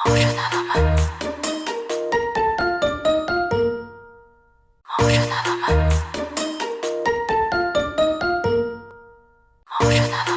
오른 하나만, 오른 하나만, 오른 하나만.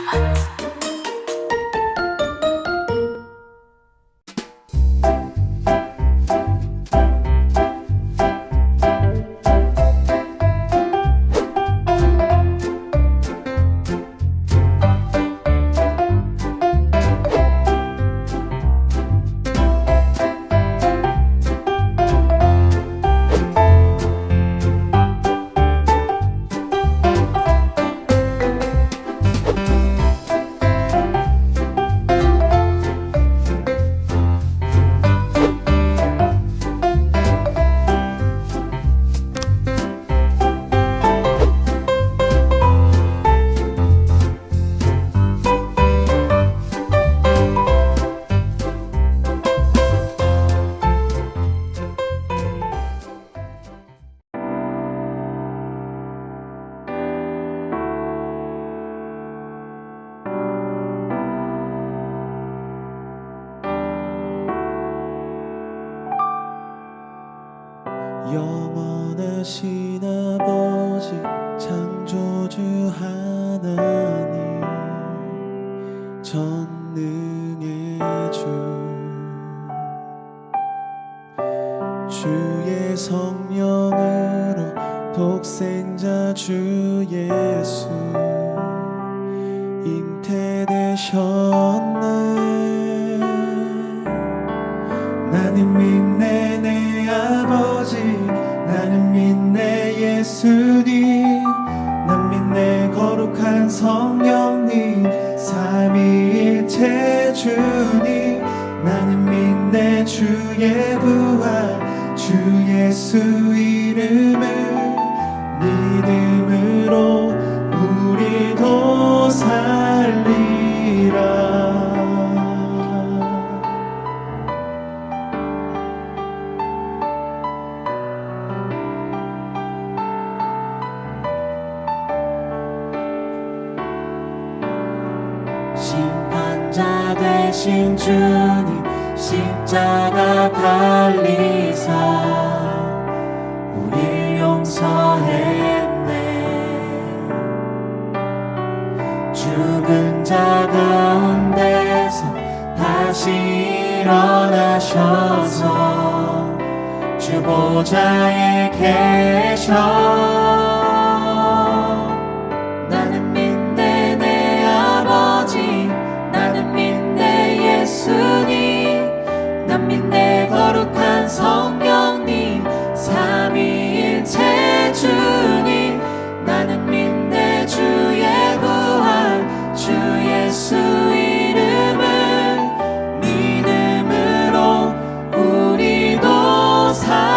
영원하신 아버지 창조주 하나님 전능의 주 주의 성령으로 독생자 주 예수 잉태되셨네. 나는 믿네 내 아버지, 나는 믿네 예수님, 난 믿네 거룩한 성령님 삼위일체 주님, 나는 믿네 주의 부활 주 예수 이름을 믿음으로 우리도 살리라. 심판자 되신 주님 십자가 달리사 우릴 용서했네. 죽은 자 가운데서 다시 일어나셔서 주 보좌에 계셔. 나는 믿네 내 아버지, 나는 믿네 예수님, 난 믿네 거룩한 성령님 삼위일체 주님, 나는 믿네 주의 부활 주 예수 이름을 믿음으로 우리도 살리라.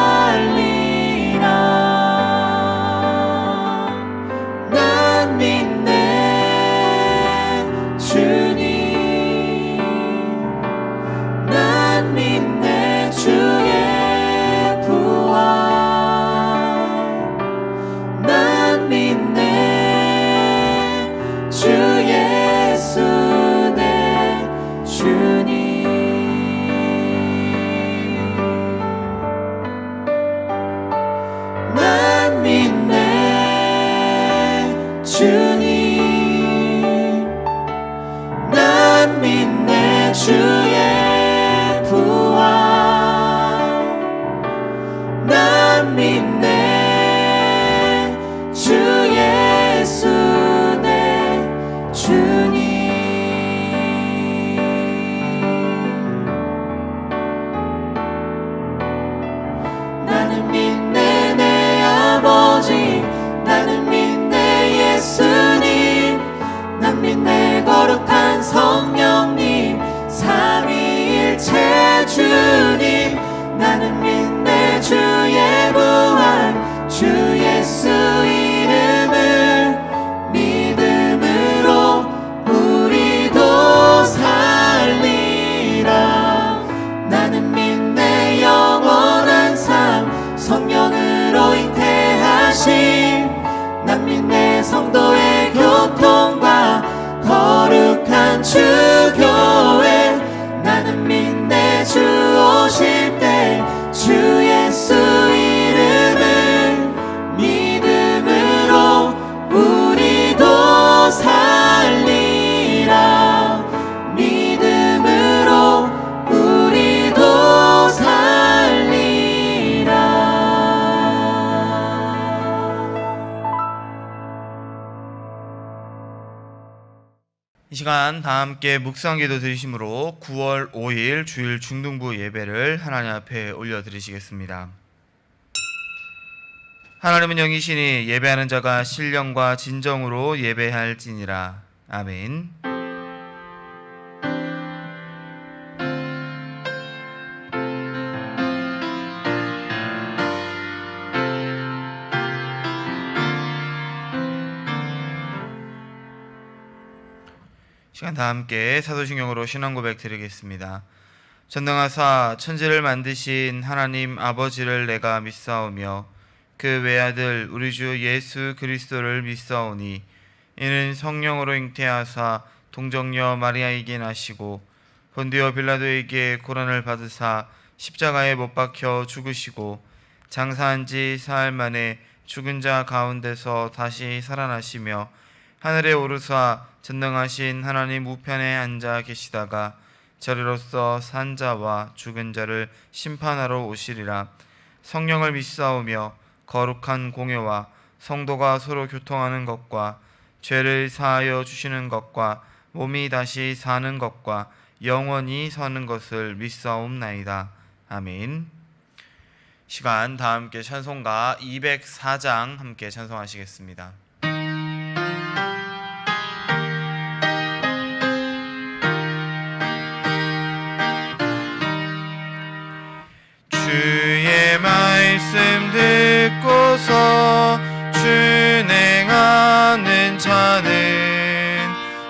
이 시간 다 함께 묵상기도 드리심으로 9월 5일 주일 중등부 예배를 하나님 앞에 올려드리시겠습니다. 하나님은 영이시니 예배하는 자가 신령과 진정으로 예배할지니라. 아멘. 시간 다 함께 사도신경으로 신앙고백 드리겠습니다. 전능하사 천지를 만드신 하나님 아버지를 내가 믿사오며 그 외아들 우리 주 예수 그리스도를 믿사오니 이는 성령으로 잉태하사 동정녀 마리아에게 나시고 본디오 빌라도에게 고난을 받으사 십자가에 못 박혀 죽으시고 장사한 지 사흘 만에 죽은 자 가운데서 다시 살아나시며 하늘에 오르사 전능하신 하나님 우편에 앉아 계시다가 저리로서 산 자와 죽은 자를 심판하러 오시리라. 성령을 믿사오며 거룩한 공회와 성도가 서로 교통하는 것과 죄를 사하여 주시는 것과 몸이 다시 사는 것과 영원히 서는 것을 믿사옵나이다. 아멘. 시간 다 함께 찬송가 204장 함께 찬송하시겠습니다. 주의 말씀 듣고서 준행하는 자는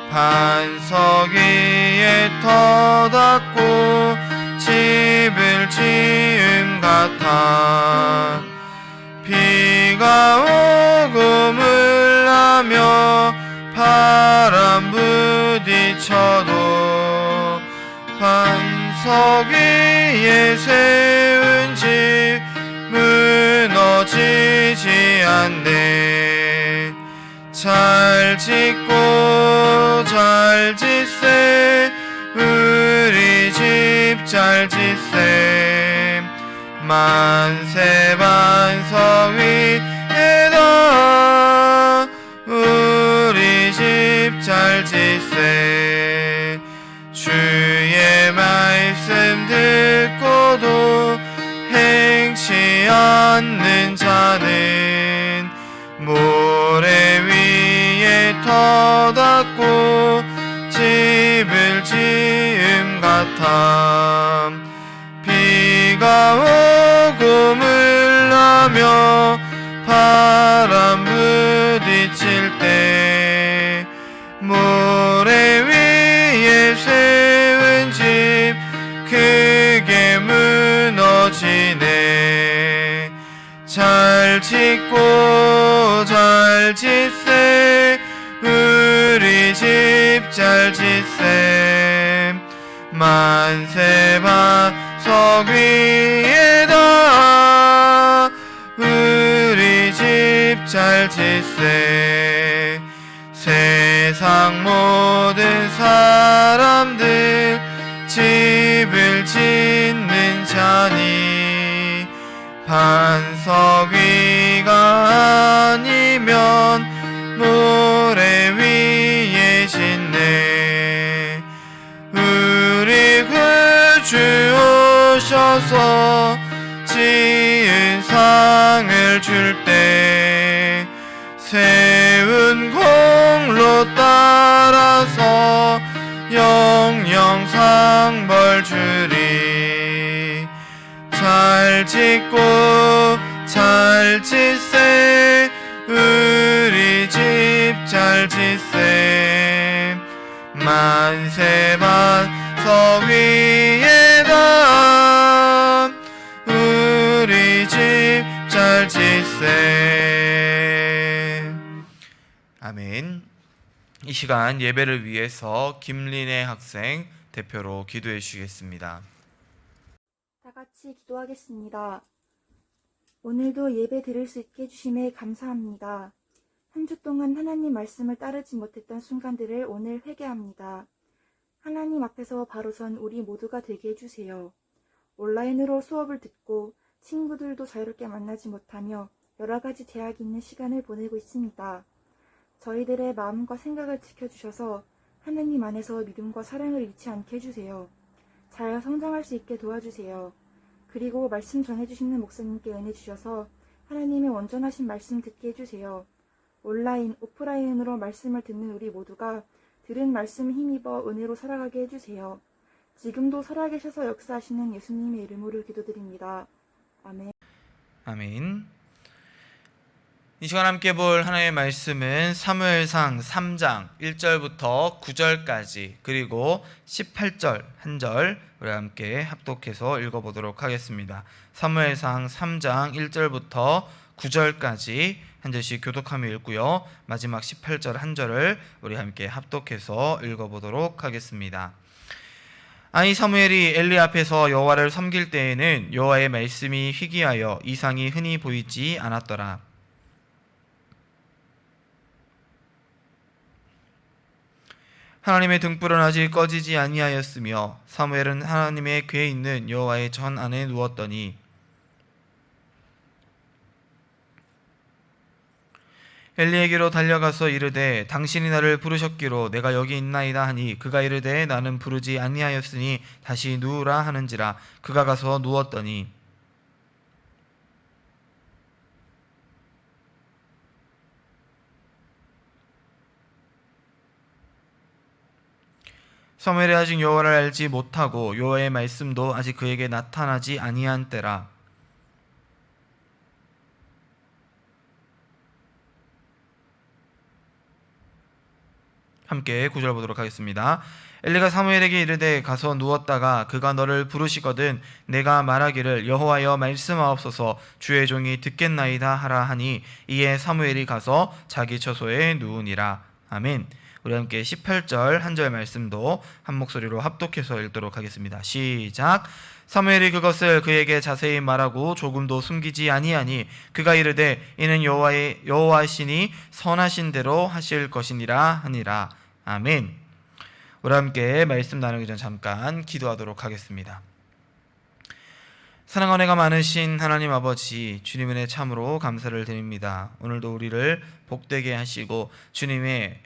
반석 위에 터닫고 집을 지음 같아. 비가 오고 물나며 바람 부딪혀도 반석 위에 세운 집 무너지지 않네. 잘 짓고 잘 짓세 우리 집 잘 짓세. 만세 반석 위에다 우리 집 잘 짓세. 주의 말씀 듣고도 행치 않는 자는 모래 위에 터닫고 집을 지음 같아. 비가 오고 물나며 바람 부딪힐 때 모래 위에 세운 집 크게 무너지네. 잘 짓고 잘 짓세 우리 집 잘 짓세. 만세 반석 위에다 우리 집 잘 짓세. 세상 모든 사람들 집을 짓는 자니 반석 위가 아니면 모래 위에 짓네. 우리 구주 오셔서 지은 상을 줄 때 세운 공로 따라서 영영 상벌 주리. 잘 짓고 잘 짓세 우리 집 잘 짓세. 만세 반석 위에다 우리 집 잘 짓세. 아멘. 이 시간 예배를 위해서 김린혜 학생 대표로 기도해 주시겠습니다. 다 같이 기도하겠습니다. 오늘도 예배 드릴 수 있게 해주심에 감사합니다. 한 주 동안 하나님 말씀을 따르지 못했던 순간들을 오늘 회개합니다. 하나님 앞에서 바로 선 우리 모두가 되게 해주세요. 온라인으로 수업을 듣고 친구들도 자유롭게 만나지 못하며 여러 가지 제약이 있는 시간을 보내고 있습니다. 저희들의 마음과 생각을 지켜주셔서 하나님 안에서 믿음과 사랑을 잃지 않게 해주세요. 잘 성장할 수 있게 도와주세요. 그리고 말씀 전해주시는 목사님께 은혜 주셔서 하나님의 온전하신 말씀 듣게 해주세요. 온라인, 오프라인으로 말씀을 듣는 우리 모두가 들은 말씀 힘입어 은혜로 살아가게 해주세요. 지금도 살아계셔서 역사하시는 예수님의 이름으로 기도드립니다. 아멘. 아멘. 이 시간 함께 볼 하나님의 말씀은 사무엘상 3장 1절부터 9절까지 그리고 18절 한 절 우리 함께 합독해서 읽어보도록 하겠습니다. 사무엘상 3장 1절부터 9절까지 한 절씩 교독하며 읽고요. 마지막 18절 한 절을 우리 함께 합독해서 읽어보도록 하겠습니다. 아니 사무엘이 엘리 앞에서 여호와를 섬길 때에는 여호와의 말씀이 희귀하여 이상이 흔히 보이지 않았더라. 하나님의 등불은 아직 꺼지지 아니하였으며 사무엘은 하나님의 궤에 있는 여호와의 전 안에 누웠더니 엘리에게로 달려가서 이르되 당신이 나를 부르셨기로 내가 여기 있나이다 하니 그가 이르되 나는 부르지 아니하였으니 다시 누우라 하는지라. 그가 가서 누웠더니 사무엘이 아직 여호와를 알지 못하고 여호와의 말씀도 아직 그에게 나타나지 아니한 때라. 함께 9절 보도록 하겠습니다. 엘리가 사무엘에게 이르되 가서 누웠다가 그가 너를 부르시거든 내가 말하기를 여호와여 말씀하옵소서 주의 종이 듣겠나이다 하라 하니 이에 사무엘이 가서 자기 처소에 누우니라. 아멘. 우리 함께 18절 한 절 말씀도 한 목소리로 합독해서 읽도록 하겠습니다. 시작. 사무엘이 그것을 그에게 자세히 말하고 조금도 숨기지 아니하니 그가 이르되 이는 여호와시니 선하신 대로 하실 것이니라 하니라. 아멘. 우리 함께 말씀 나누기 전 잠깐 기도하도록 하겠습니다. 사랑 은혜가 많으신 하나님 아버지, 주님 은혜 참으로 감사를 드립니다. 오늘도 우리를 복되게 하시고 주님의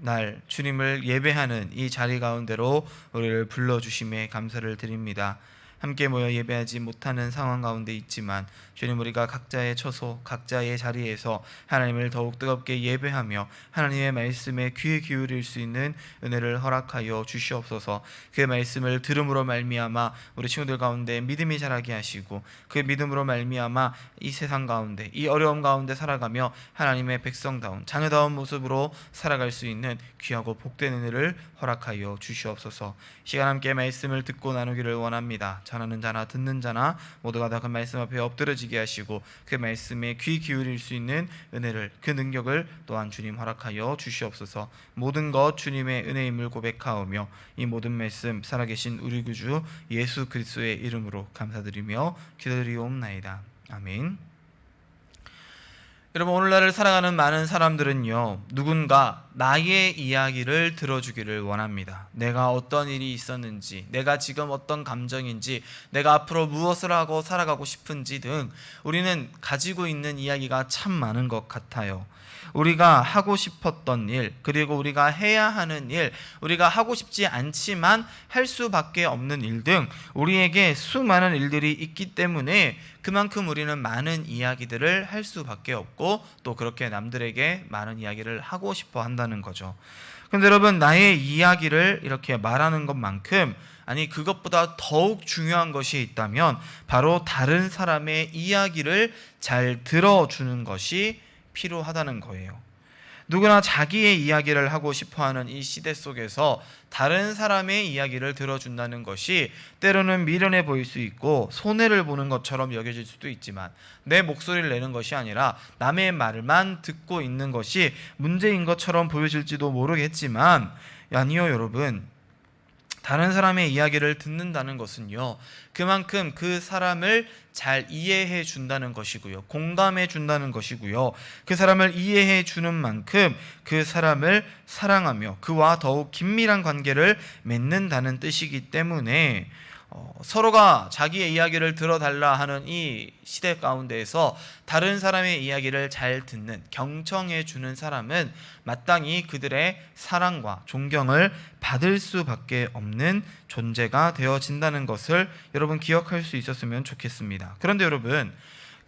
날 주님을 예배하는 이 자리 가운데로 우리를 불러주심에 감사를 드립니다. 함께 모여 예배하지 못하는 상황 가운데 있지만 주님 우리가 각자의 처소 각자의 자리에서 하나님을 더욱 뜨겁게 예배하며 하나님의 말씀에 귀 기울일 수 있는 은혜를 허락하여 주시옵소서. 그 말씀을 들음으로 말미암아 우리 친구들 가운데 믿음이 자라게 하시고 그 믿음으로 말미암아 이 세상 가운데 이 어려움 가운데 살아가며 하나님의 백성다운 자녀다운 모습으로 살아갈 수 있는 귀하고 복된 은혜를 허락하여 주시옵소서. 시간 함께 말씀을 듣고 나누기를 원합니다. 전하는 자나 듣는 자나 모두가 다 그 말씀 앞에 엎드러지게 하시고 그 말씀에 귀 기울일 수 있는 은혜를 그 능력을 또한 주님 허락하여 주시옵소서. 모든 것 주님의 은혜임을 고백하오며 이 모든 말씀 살아계신 우리 구주 예수 그리스도의 이름으로 감사드리며 기도드리옵나이다. 아멘. 여러분 오늘날을 살아가는 많은 사람들은요 누군가 나의 이야기를 들어주기를 원합니다. 내가 어떤 일이 있었는지, 내가 지금 어떤 감정인지, 내가 앞으로 무엇을 하고 살아가고 싶은지 등 우리는 가지고 있는 이야기가 참 많은 것 같아요. 우리가 하고 싶었던 일, 그리고 우리가 해야 하는 일, 우리가 하고 싶지 않지만 할 수밖에 없는 일 등 우리에게 수많은 일들이 있기 때문에 그만큼 우리는 많은 이야기들을 할 수밖에 없고 또 그렇게 남들에게 많은 이야기를 하고 싶어 한다는 거죠. 그런데 여러분 나의 이야기를 이렇게 말하는 것만큼 아니 그것보다 더욱 중요한 것이 있다면 바로 다른 사람의 이야기를 잘 들어주는 것이 필요하다는 거예요. 누구나 자기의 이야기를 하고 싶어하는 이 시대 속에서 다른 사람의 이야기를 들어준다는 것이 때로는 미련해 보일 수 있고 손해를 보는 것처럼 여겨질 수도 있지만 내 목소리를 내는 것이 아니라 남의 말만 듣고 있는 것이 문제인 것처럼 보여질지도 모르겠지만 아니요 여러분, 다른 사람의 이야기를 듣는다는 것은요 그만큼 그 사람을 잘 이해해 준다는 것이고요, 공감해 준다는 것이고요, 그 사람을 이해해 주는 만큼 그 사람을 사랑하며 그와 더욱 긴밀한 관계를 맺는다는 뜻이기 때문에 서로가 자기의 이야기를 들어달라 하는 이 시대 가운데에서 다른 사람의 이야기를 잘 듣는, 경청해 주는 사람은 마땅히 그들의 사랑과 존경을 받을 수밖에 없는 존재가 되어진다는 것을 여러분 기억할 수 있었으면 좋겠습니다. 그런데 여러분,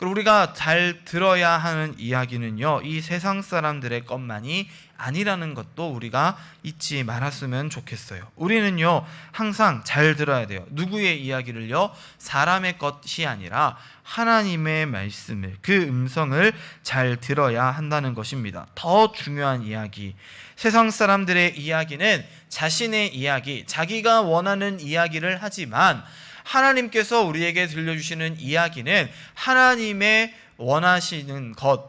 우리가 잘 들어야 하는 이야기는요, 이 세상 사람들의 것만이 아니라는 것도 우리가 잊지 말았으면 좋겠어요. 우리는요, 항상 잘 들어야 돼요. 누구의 이야기를요? 사람의 것이 아니라 하나님의 말씀을, 그 음성을 잘 들어야 한다는 것입니다. 더 중요한 이야기, 세상 사람들의 이야기는 자신의 이야기, 자기가 원하는 이야기를 하지만 하나님께서 우리에게 들려주시는 이야기는 하나님의 원하시는 것,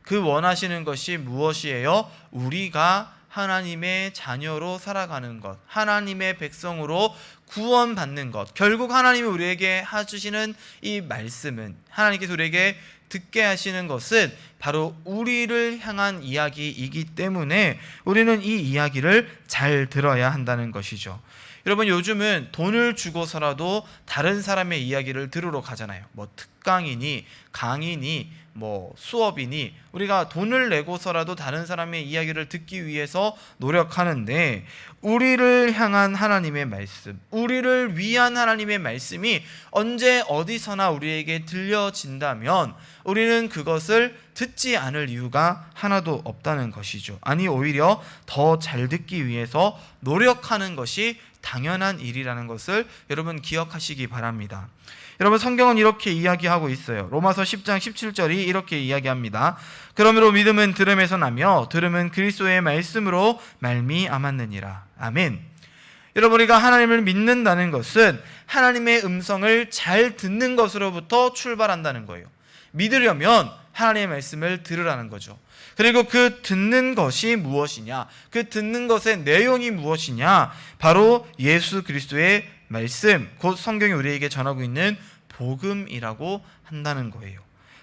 그 원하시는 것이 무엇이에요? 우리가 하나님의 자녀로 살아가는 것, 하나님의 백성으로 구원받는 것. 결국 하나님이 우리에게 해주시는 이 말씀은, 하나님께서 우리에게 듣게 하시는 것은 바로 우리를 향한 이야기이기 때문에 우리는 이 이야기를 잘 들어야 한다는 것이죠. 여러분, 요즘은 돈을 주고서라도 다른 사람의 이야기를 들으러 가잖아요. 뭐 특강이니 강의니 뭐 수업이니 우리가 돈을 내고서라도 다른 사람의 이야기를 듣기 위해서 노력하는데, 우리를 향한 하나님의 말씀, 우리를 위한 하나님의 말씀이 언제 어디서나 우리에게 들려진다면 우리는 그것을 듣지 않을 이유가 하나도 없다는 것이죠. 아니, 오히려 더 잘 듣기 위해서 노력하는 것이 당연한 일이라는 것을 여러분 기억하시기 바랍니다. 여러분, 성경은 이렇게 이야기하고 있어요. 로마서 10장 17절이 이렇게 이야기합니다. 그러므로 믿음은 들음에서 나며 들음은 그리스도의 말씀으로 말미암았느니라. 아멘. 여러분, 우리가 하나님을 믿는다는 것은 하나님의 음성을 잘 듣는 것으로부터 출발한다는 거예요. 믿으려면 하나님의 말씀을 들으라는 거죠. 그리고 그 듣는 것이 무엇이냐? 그 듣는 것의 내용이 무엇이냐? 바로 예수 그리스도의 말씀, 곧 성경이 우리에게 전하고 있는 복음이라고 한다는 거예요.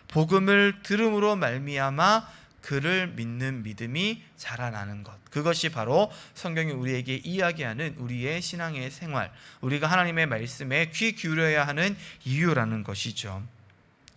복음을 들음으로 말미암아 그를 믿는 믿음이 자라나는 것, 그것이 바로 성경이 우리에게 이야기하는 우리의 신앙의 생활, 우리가 하나님의 말씀에 귀 기울여야 하는 이유라는 것이죠.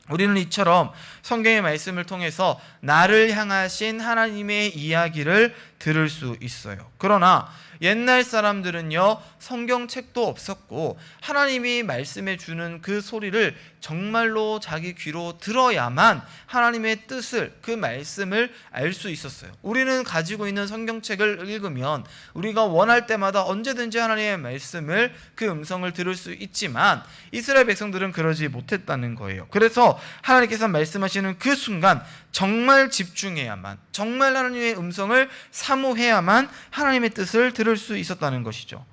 우리는 이처럼 성경의 말씀을 통해서 나를 향하신 하나님의 이야기를 들을 수 있어요. 그러나 옛날 사람들은요, 성경책도 없었고 하나님이 말씀해 주는 그 소리를 정말로 자기 귀로 들어야만 하나님의 뜻을, 그 말씀을 알 수 있었어요. 우리는 가지고 있는 성경책을 읽으면 우리가 원할 때마다 언제든지 하나님의 말씀을, 그 음성을 들을 수 있지만 이스라엘 백성들은 그러지 못했다는 거예요. 그래서 하나님께서 말씀하시는 그 순간 정말 집중해야만, 정말 하나님의 음성을 사모해야만 하나님의 뜻을 들을 수 있었다는 것이죠.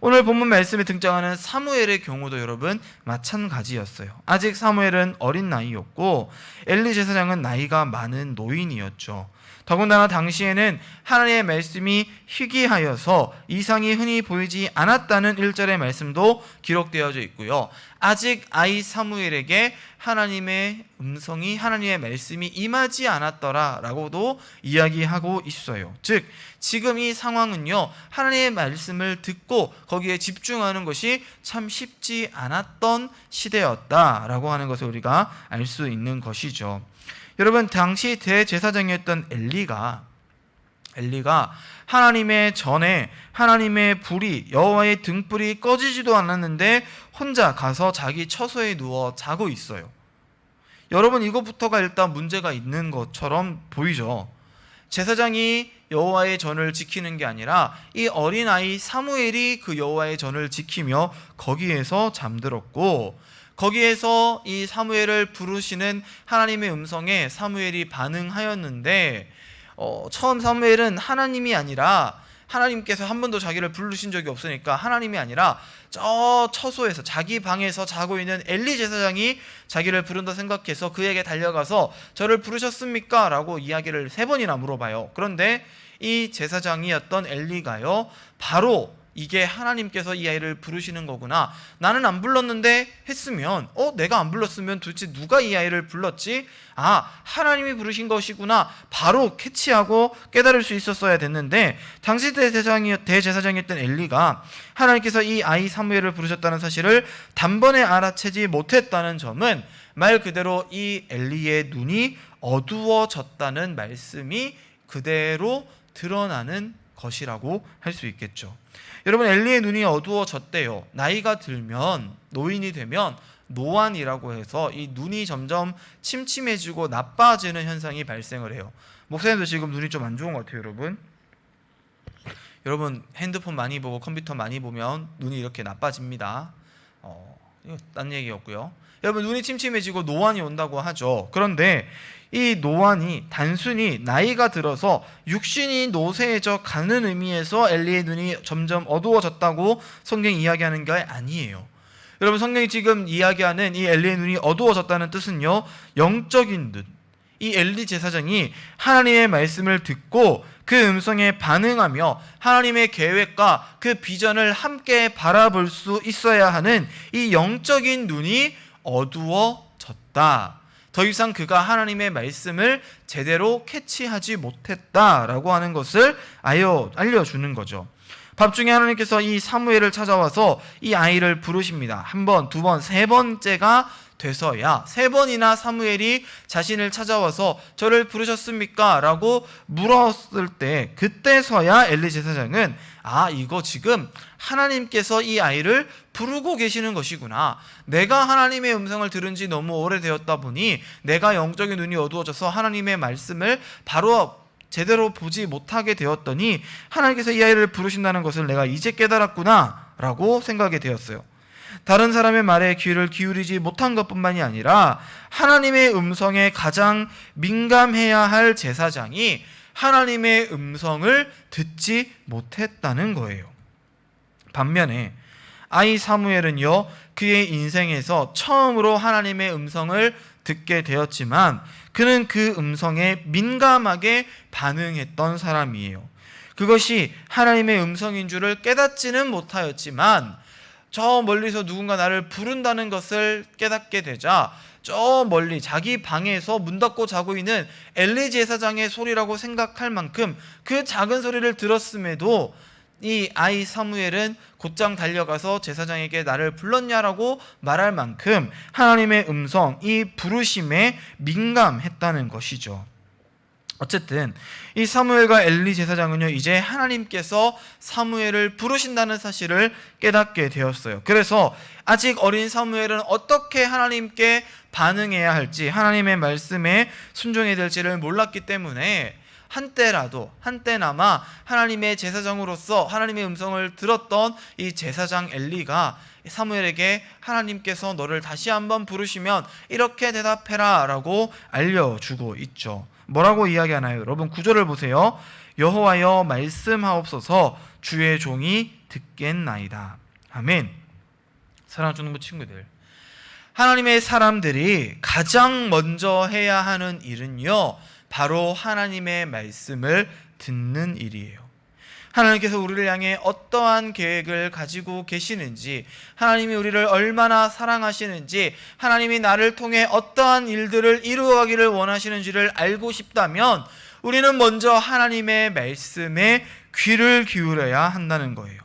오늘 본문 말씀에 등장하는 사무엘의 경우도 여러분 마찬가지였어요. 아직 사무엘은 어린 나이였고 엘리 제사장은 나이가 많은 노인이었죠. 더군다나 당시에는 하나님의 말씀이 희귀하여서 이상이 흔히 보이지 않았다는 1절의 말씀도 기록되어져 있고요. 아직 아이 사무엘에게 하나님의 음성이, 하나님의 말씀이 임하지 않았더라라고도 이야기하고 있어요. 즉 지금 이 상황은요, 하나님의 말씀을 듣고 거기에 집중하는 것이 참 쉽지 않았던 시대였다라고 하는 것을 우리가 알 수 있는 것이죠. 여러분, 당시 대제사장이었던 엘리가 하나님의 전에 하나님의 불이, 여호와의 등불이 꺼지지도 않았는데 혼자 가서 자기 처소에 누워 자고 있어요. 여러분, 이것부터가 일단 문제가 있는 것처럼 보이죠. 제사장이 여호와의 전을 지키는 게 아니라 이 어린아이 사무엘이 그 여호와의 전을 지키며 거기에서 잠들었고, 거기에서 이 사무엘을 부르시는 하나님의 음성에 사무엘이 반응하였는데, 처음 사무엘은 하나님이 아니라, 하나님께서 한 번도 자기를 부르신 적이 없으니까 하나님이 아니라 저 처소에서, 자기 방에서 자고 있는 엘리 제사장이 자기를 부른다 생각해서 그에게 달려가서 저를 부르셨습니까? 라고 이야기를 3번이나 물어봐요. 그런데 이 제사장이었던 엘리가요, 바로 이게 하나님께서 이 아이를 부르시는 거구나. 나는 안 불렀는데 했으면 내가 안 불렀으면 도대체 누가 이 아이를 불렀지? 하나님이 부르신 것이구나. 바로 캐치하고 깨달을 수 있었어야 됐는데 당시 대제사장이었던 엘리가 하나님께서 이 아이 사무엘을 부르셨다는 사실을 단번에 알아채지 못했다는 점은 말 그대로 이 엘리의 눈이 어두워졌다는 말씀이 그대로 드러나는 것이라고 할 수 있겠죠. 여러분, 엘리의 눈이 어두워졌대요. 나이가 들면, 노인이 되면 노안이라고 해서 이 눈이 점점 침침해지고 나빠지는 현상이 발생을 해요. 목사님도 지금 눈이 좀 안 좋은 것 같아요, 여러분 핸드폰 많이 보고 컴퓨터 많이 보면 눈이 이렇게 나빠집니다. 이거 딴 얘기였고요. 여러분, 눈이 침침해지고 노안이 온다고 하죠. 그런데 이 노안이 단순히 나이가 들어서 육신이 노쇠해져 가는 의미에서 엘리의 눈이 점점 어두워졌다고 성경이 이야기하는 게 아니에요. 여러분, 성경이 지금 이야기하는 이 엘리의 눈이 어두워졌다는 뜻은요, 영적인 눈. 이 엘리 제사장이 하나님의 말씀을 듣고 그 음성에 반응하며 하나님의 계획과 그 비전을 함께 바라볼 수 있어야 하는 이 영적인 눈이 어두워졌다. 더 이상 그가 하나님의 말씀을 제대로 캐치하지 못했다라고 하는 것을 알려주는 거죠. 밤중에 하나님께서 이 사무엘을 찾아와서 이 아이를 부르십니다. 한 번, 두 번, 세 번째가 돼서야, 세 번이나 사무엘이 자신을 찾아와서 저를 부르셨습니까? 라고 물었을 때 그때서야 엘리 제사장은 이거 지금 하나님께서 이 아이를 부르고 계시는 것이구나. 내가 하나님의 음성을 들은 지 너무 오래되었다 보니 내가 영적인 눈이 어두워져서 하나님의 말씀을 바로 제대로 보지 못하게 되었더니 하나님께서 이 아이를 부르신다는 것을 내가 이제 깨달았구나 라고 생각이 되었어요. 다른 사람의 말에 귀를 기울이지 못한 것뿐만이 아니라 하나님의 음성에 가장 민감해야 할 제사장이 하나님의 음성을 듣지 못했다는 거예요. 반면에 아이 사무엘은요, 그의 인생에서 처음으로 하나님의 음성을 듣게 되었지만 그는 그 음성에 민감하게 반응했던 사람이에요. 그것이 하나님의 음성인 줄을 깨닫지는 못하였지만 저 멀리서 누군가 나를 부른다는 것을 깨닫게 되자 저 멀리 자기 방에서 문 닫고 자고 있는 엘리 제사장의 소리라고 생각할 만큼 그 작은 소리를 들었음에도 이 아이 사무엘은 곧장 달려가서 제사장에게 나를 불렀냐라고 말할 만큼 하나님의 음성, 이 부르심에 민감했다는 것이죠. 어쨌든 이 사무엘과 엘리 제사장은요, 이제 하나님께서 사무엘을 부르신다는 사실을 깨닫게 되었어요. 그래서 아직 어린 사무엘은 어떻게 하나님께 반응해야 할지, 하나님의 말씀에 순종해야 될지를 몰랐기 때문에 한때나마 하나님의 제사장으로서 하나님의 음성을 들었던 이 제사장 엘리가 사무엘에게 하나님께서 너를 다시 한번 부르시면 이렇게 대답해라 라고 알려주고 있죠. 뭐라고 이야기하나요? 여러분, 구절을 보세요. 여호와여 말씀하옵소서, 주의 종이 듣겠나이다. 아멘. 사랑하는 주님부 친구들, 하나님의 사람들이 가장 먼저 해야 하는 일은요, 바로 하나님의 말씀을 듣는 일이에요. 하나님께서 우리를 향해 어떠한 계획을 가지고 계시는지, 하나님이 우리를 얼마나 사랑하시는지, 하나님이 나를 통해 어떠한 일들을 이루어가기를 원하시는지를 알고 싶다면 우리는 먼저 하나님의 말씀에 귀를 기울여야 한다는 거예요.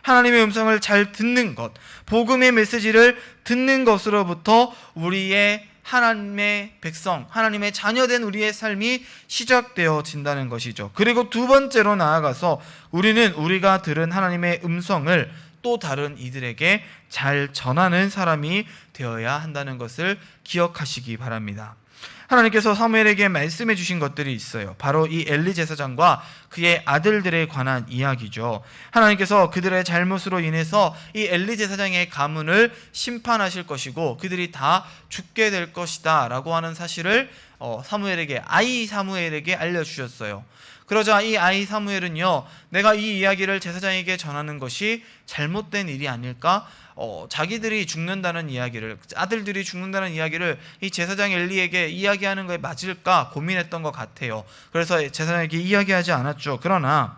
하나님의 음성을 잘 듣는 것, 복음의 메시지를 듣는 것으로부터 우리의 하나님의 백성, 하나님의 자녀된 우리의 삶이 시작되어진다는 것이죠. 그리고 두 번째로 나아가서 우리는 우리가 들은 하나님의 음성을 또 다른 이들에게 잘 전하는 사람이 되어야 한다는 것을 기억하시기 바랍니다. 하나님께서 사무엘에게 말씀해 주신 것들이 있어요. 바로 이 엘리 제사장과 그의 아들들에 관한 이야기죠. 하나님께서 그들의 잘못으로 인해서 이 엘리 제사장의 가문을 심판하실 것이고 그들이 다 죽게 될 것이다 라고 하는 사실을 아이 사무엘에게 알려주셨어요. 그러자 이 아이 사무엘은요, 내가 이 이야기를 제사장에게 전하는 것이 잘못된 일이 아닐까? 자기들이 죽는다는 이야기를, 아들들이 죽는다는 이야기를 이 제사장 엘리에게 이야기하는 것에 맞을까 고민했던 것 같아요. 그래서 제사장에게 이야기하지 않았죠. 그러나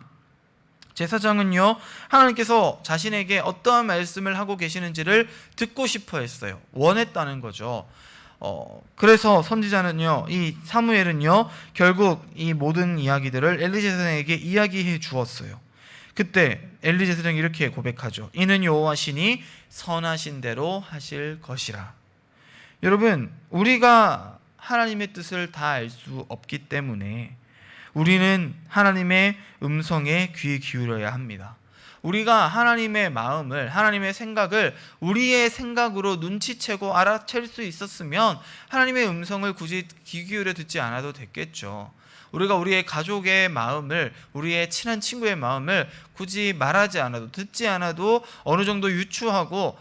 제사장은요, 하나님께서 자신에게 어떠한 말씀을 하고 계시는지를 듣고 싶어 했어요. 원했다는 거죠. 그래서 선지자는요, 이 사무엘은요, 결국 이 모든 이야기들을 엘리 제사장에게 이야기해 주었어요. 그때 엘리 제사장이 이렇게 고백하죠. 이는 여호와 신이 선하신 대로 하실 것이라. 여러분, 우리가 하나님의 뜻을 다 알 수 없기 때문에 우리는 하나님의 음성에 귀 기울여야 합니다. 우리가 하나님의 마음을, 하나님의 생각을 우리의 생각으로 눈치채고 알아챌 수 있었으면 하나님의 음성을 굳이 귀 기울여 듣지 않아도 됐겠죠. 우리가 우리의 가족의 마음을, 우리의 친한 친구의 마음을 굳이 말하지 않아도, 듣지 않아도 어느 정도 유추하고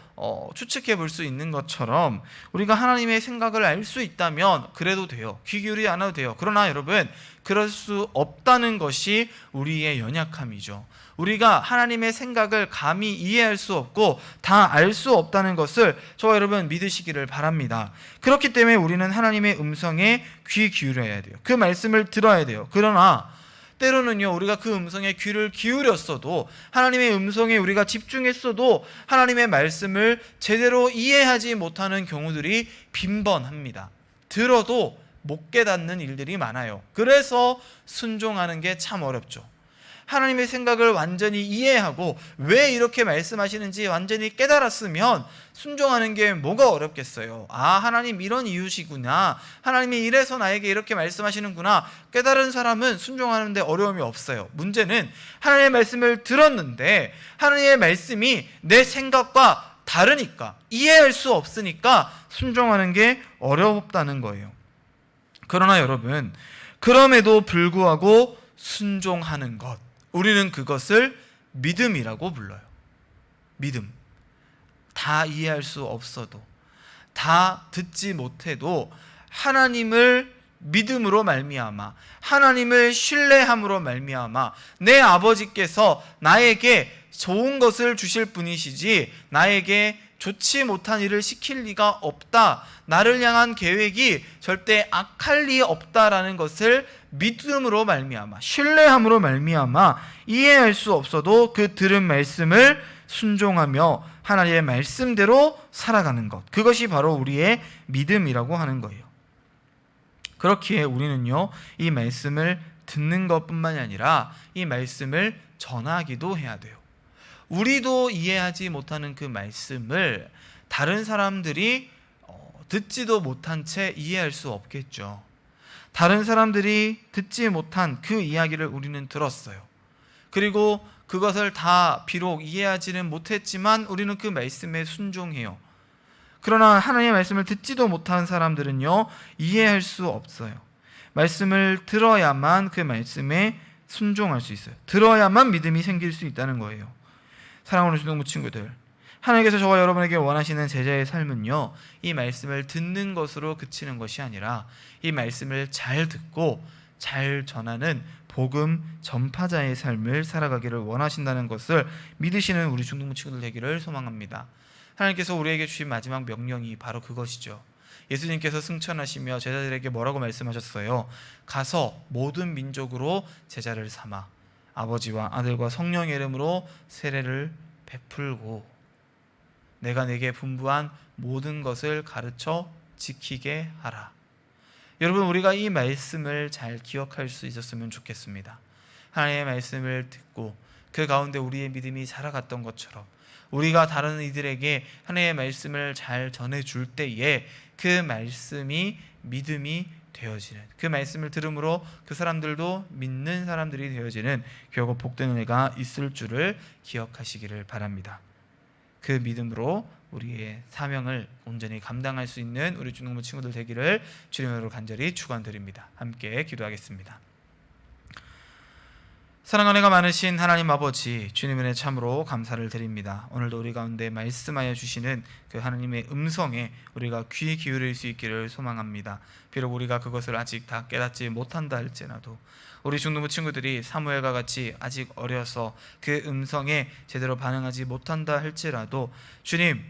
추측해 볼 수 있는 것처럼 우리가 하나님의 생각을 알 수 있다면 그래도 돼요. 귀 기울이지 않아도 돼요. 그러나 여러분, 그럴 수 없다는 것이 우리의 연약함이죠. 우리가 하나님의 생각을 감히 이해할 수 없고 다 알 수 없다는 것을 저와 여러분 믿으시기를 바랍니다. 그렇기 때문에 우리는 하나님의 음성에 귀 기울여야 돼요. 그 말씀을 들어야 돼요. 그러나 때로는요, 우리가 그 음성에 귀를 기울였어도, 하나님의 음성에 우리가 집중했어도 하나님의 말씀을 제대로 이해하지 못하는 경우들이 빈번합니다. 들어도 못 깨닫는 일들이 많아요. 그래서 순종하는 게 참 어렵죠. 하나님의 생각을 완전히 이해하고 왜 이렇게 말씀하시는지 완전히 깨달았으면 순종하는 게 뭐가 어렵겠어요. 아, 하나님 이런 이유시구나, 하나님이 이래서 나에게 이렇게 말씀하시는구나, 깨달은 사람은 순종하는데 어려움이 없어요. 문제는 하나님의 말씀을 들었는데 하나님의 말씀이 내 생각과 다르니까, 이해할 수 없으니까 순종하는 게 어렵다는 거예요. 그러나 여러분, 그럼에도 불구하고 순종하는 것, 우리는 그것을 믿음이라고 불러요. 믿음. 다 이해할 수 없어도, 다 듣지 못해도 하나님을 믿음으로 말미암아, 하나님을 신뢰함으로 말미암아 내 아버지께서 나에게 좋은 것을 주실 분이시지 나에게 좋지 못한 일을 시킬 리가 없다, 나를 향한 계획이 절대 악할 리 없다라는 것을 믿음으로 말미암아, 신뢰함으로 말미암아 이해할 수 없어도 그 들은 말씀을 순종하며 하나님의 말씀대로 살아가는 것, 그것이 바로 우리의 믿음이라고 하는 거예요. 그렇기에 우리는요, 이 말씀을 듣는 것뿐만이 아니라 이 말씀을 전하기도 해야 돼요. 우리도 이해하지 못하는 그 말씀을 다른 사람들이 듣지도 못한 채 이해할 수 없겠죠. 다른 사람들이 듣지 못한 그 이야기를 우리는 들었어요. 그리고 그것을 다 비록 이해하지는 못했지만 우리는 그 말씀에 순종해요. 그러나 하나님의 말씀을 듣지도 못한 사람들은요, 이해할 수 없어요. 말씀을 들어야만 그 말씀에 순종할 수 있어요. 들어야만 믿음이 생길 수 있다는 거예요. 사랑하는 중동부 친구들, 하나님께서 저와 여러분에게 원하시는 제자의 삶은요, 이 말씀을 듣는 것으로 그치는 것이 아니라 이 말씀을 잘 듣고 잘 전하는 복음 전파자의 삶을 살아가기를 원하신다는 것을 믿으시는 우리 중동부 친구들 되기를 소망합니다. 하나님께서 우리에게 주신 마지막 명령이 바로 그것이죠. 예수님께서 승천하시며 제자들에게 뭐라고 말씀하셨어요? 가서 모든 민족으로 제자를 삼아 아버지와 아들과 성령의 이름으로 세례를 베풀고 내가 내게 분부한 모든 것을 가르쳐 지키게 하라. 여러분, 우리가 이 말씀을 잘 기억할 수 있었으면 좋겠습니다. 하나님의 말씀을 듣고 그 가운데 우리의 믿음이 자라갔던 것처럼 우리가 다른 이들에게 하나님의 말씀을 잘 전해줄 때에 그 말씀이 믿음이 되어지는, 그 말씀을 들음으로 그 사람들도 믿는 사람들이 되어지는 결국 복된 은혜가 있을 줄을 기억하시기를 바랍니다. 그 믿음으로 우리의 사명을 온전히 감당할 수 있는 우리 중동부 친구들 되기를 주님으로 간절히 축원드립니다. 함께 기도하겠습니다. 사랑 은혜가 많으신 하나님 아버지, 주님 은혜 참으로 감사를 드립니다. 오늘도 우리 가운데 말씀하여 주시는 그 하나님의 음성에 우리가 귀 기울일 수 있기를 소망합니다. 비록 우리가 그것을 아직 다 깨닫지 못한다 할지라도 우리 중동부 친구들이 사무엘과 같이 아직 어려서 그 음성에 제대로 반응하지 못한다 할지라도 주님,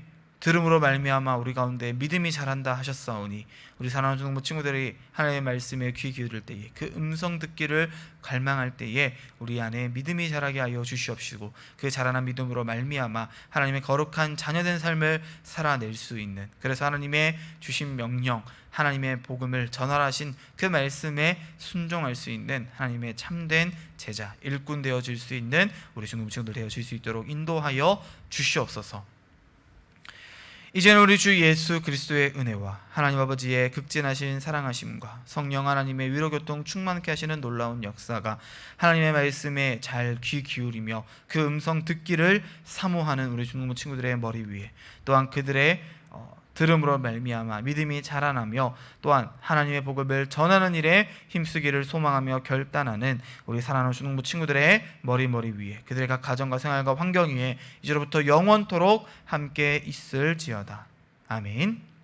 들음으로 말미암아 우리 가운데 믿음이 자란다 하셨사오니 우리 사랑하는 중동부 친구들이 하나님의 말씀에 귀 기울일 때에 그 음성 듣기를 갈망할 때에 우리 안에 믿음이 자라게 하여 주시옵시고 그 자라난 믿음으로 말미암아 하나님의 거룩한 자녀된 삶을 살아낼 수 있는, 그래서 하나님의 주신 명령, 하나님의 복음을 전하신 그 말씀에 순종할 수 있는 하나님의 참된 제자, 일꾼 되어질 수 있는 우리 중동부 친구들 되어질 수 있도록 인도하여 주시옵소서. 이제는 우리 주 예수 그리스도의 은혜와 하나님 아버지의 극진하신 사랑하심과 성령 하나님의 위로교통 충만케 하시는 놀라운 역사가 하나님의 말씀에 잘 귀 기울이며 그 음성 듣기를 사모하는 우리 중동부 친구들의 머리 위에, 또한 그들의 들음으로 말미암아 믿음이 자라나며 또한 하나님의 복음을 전하는 일에 힘쓰기를 소망하며 결단하는 우리 사랑하는 중동부 친구들의 머리 위에, 그들의 각 가정과 생활과 환경 위에 이제로부터 영원토록 함께 있을지어다. 아멘.